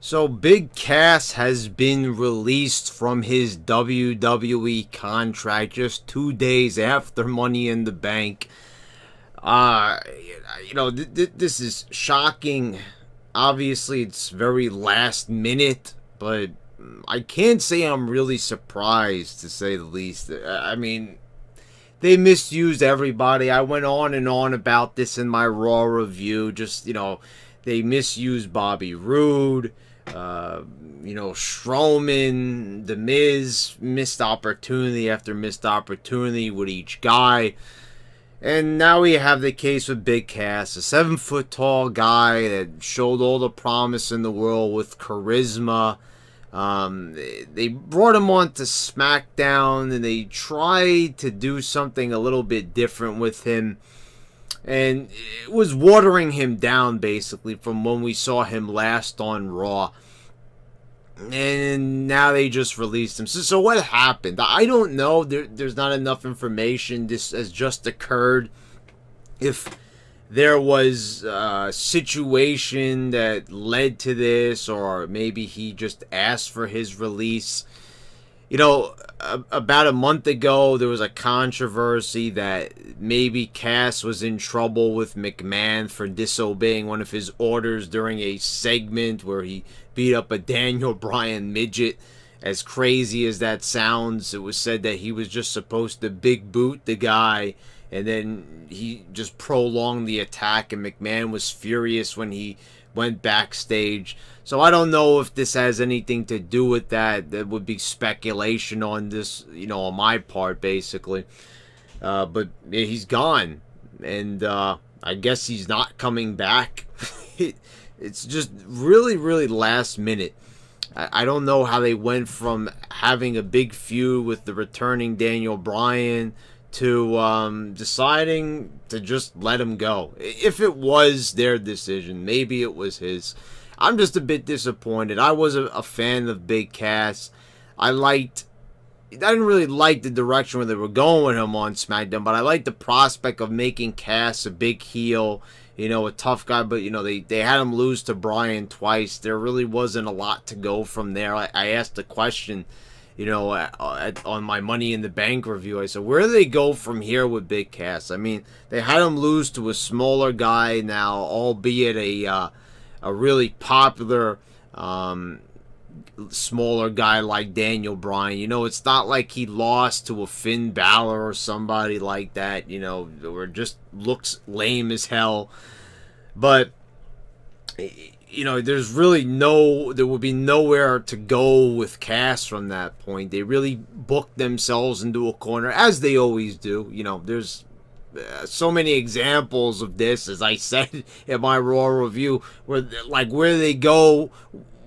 So Big Cass has been released from his WWE contract just 2 days after Money in the Bank. Uh, this is shocking. Obviously, it's very last minute, but I can't say I'm really surprised, to say the least. I mean, they misused everybody. I went on and on about this in my Raw review. Just, they misused Bobby Roode. Strowman, The Miz, missed opportunity after missed opportunity with each guy. And now we have the case with Big Cass, a 7-foot tall guy that showed all the promise in the world with charisma. They brought him on to SmackDown and they tried to do something a little bit different with him. And it was watering him down, basically, from when we saw him last on Raw. And now they just released him. So what happened? I don't know. There's not enough information. This has just occurred. If there was a situation that led to this, or maybe he just asked for his release. About a month ago, there was a controversy that maybe Cass was in trouble with McMahon for disobeying one of his orders during a segment where he beat up a Daniel Bryan midget. As crazy as that sounds, it was said that he was just supposed to big boot the guy, and then he just prolonged the attack, and McMahon was furious when he went backstage. So I don't know if this has anything to do with that. That would be speculation on this, on my part, basically. But he's gone. And I guess he's not coming back. It's just really, really last minute. I don't know how they went from having a big feud with the returning Daniel Bryan to deciding to just let him go. If it was their decision, maybe it was his. I'm just a bit disappointed. I was a fan of Big Cass. I didn't really like the direction where they were going with him on SmackDown, but I liked the prospect of making Cass a big heel, a tough guy. But, they had him lose to Bryan twice. There really wasn't a lot to go from there. I asked the question, on my Money in the Bank review. I said, where do they go from here with Big Cass? I mean, they had him lose to a smaller guy now, albeit a really popular smaller guy like Daniel Bryan. It's not like he lost to a Finn Balor or somebody like that, or just looks lame as hell. But there would be nowhere to go with Cass from that point. They really booked themselves into a corner, as they always do. There's so many examples of this, as I said in my Raw review, where they go,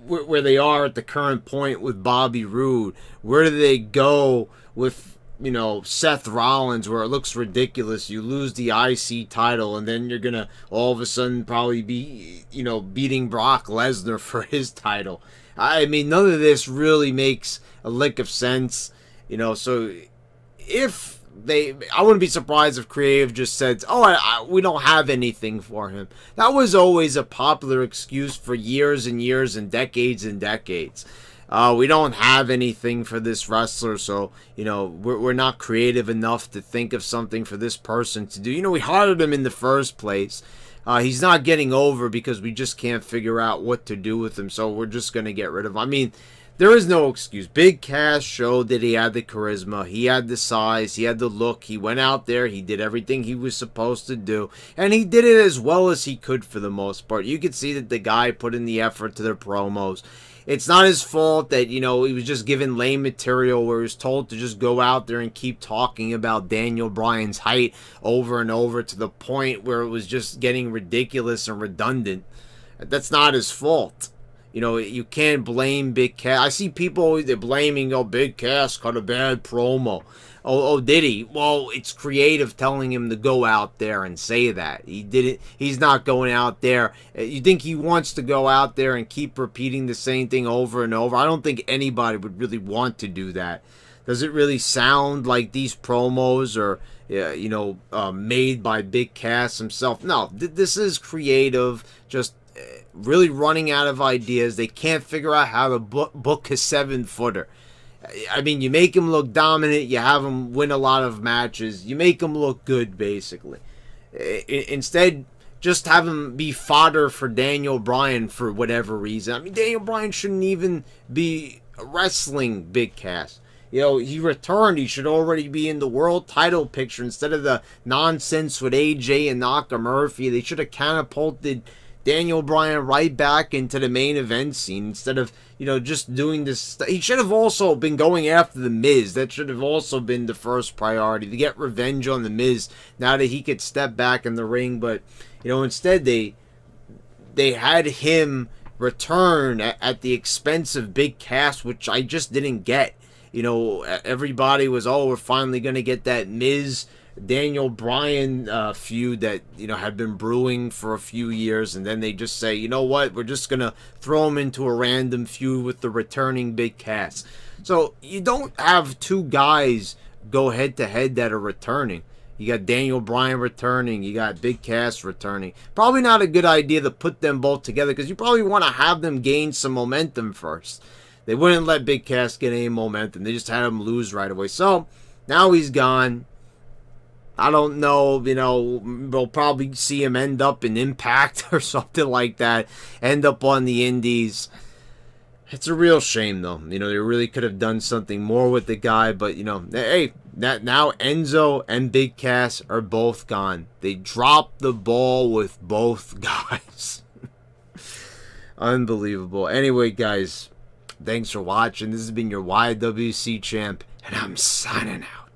where they are at the current point with Bobby Roode. Where do they go with Seth Rollins, where it looks ridiculous? You lose the IC title, and then you're gonna all of a sudden probably be beating Brock Lesnar for his title. I mean, none of this really makes a lick of sense. So if I wouldn't be surprised if Creative just said, we don't have anything for him. That was always a popular excuse for years and years and decades and decades. We don't have anything for this wrestler, so, we're not creative enough to think of something for this person to do. We hired him in the first place. He's not getting over because we just can't figure out what to do with him, so we're just going to get rid of him. I mean, there is no excuse. Big Cass showed that he had the charisma, he had the size, he had the look. He went out there, he did everything he was supposed to do, and he did it as well as he could for the most part. You could see that the guy put in the effort to the promos. It's not his fault that, he was just given lame material where he was told to just go out there and keep talking about Daniel Bryan's height over and over to the point where it was just getting ridiculous and redundant. That's not his fault. You can't blame Big Cass. I see people, they're blaming, Big Cass cut a bad promo. Oh, did he? Well, it's creative telling him to go out there and say that. He didn't. He's not going out there. You think he wants to go out there and keep repeating the same thing over and over? I don't think anybody would really want to do that. Does it really sound like these promos are, made by Big Cass himself? No, this is creative, just really running out of ideas. They can't figure out how to book a 7-footer. I mean, you make him look dominant, you have him win a lot of matches, you make him look good, basically. Instead, just have him be fodder for Daniel Bryan for whatever reason. I mean, Daniel Bryan shouldn't even be wrestling Big Cass. You know, he returned. He should already be in the world title picture instead of the nonsense with AJ and Nakamura. They should have catapulted Daniel Bryan right back into the main event scene instead of, you know, just doing this. He should have also been going after The Miz. That should have also been the first priority, to get revenge on The Miz now that he could step back in the ring. But, you know, instead they had him return at the expense of Big Cass, which I just didn't get. You know, everybody was, oh, we're finally going to get that Miz Daniel Bryan feud that, you know, had been brewing for a few years, and then they just say, you know what, we're just going to throw him into a random feud with the returning Big Cass. So you don't have two guys go head to head that are returning. You got Daniel Bryan returning, you got Big Cass returning. Probably not a good idea to put them both together, because you probably want to have them gain some momentum first. They wouldn't let Big Cass get any momentum. They just had him lose right away. So, now he's gone. I don't know, you know, we'll probably see him end up in Impact or something like that. End up on the Indies. It's a real shame, though. You know, they really could have done something more with the guy. But, you know, hey, now Enzo and Big Cass are both gone. They dropped the ball with both guys. Unbelievable. Anyway, guys, thanks for watching. This has been your YWC champ, and I'm signing out.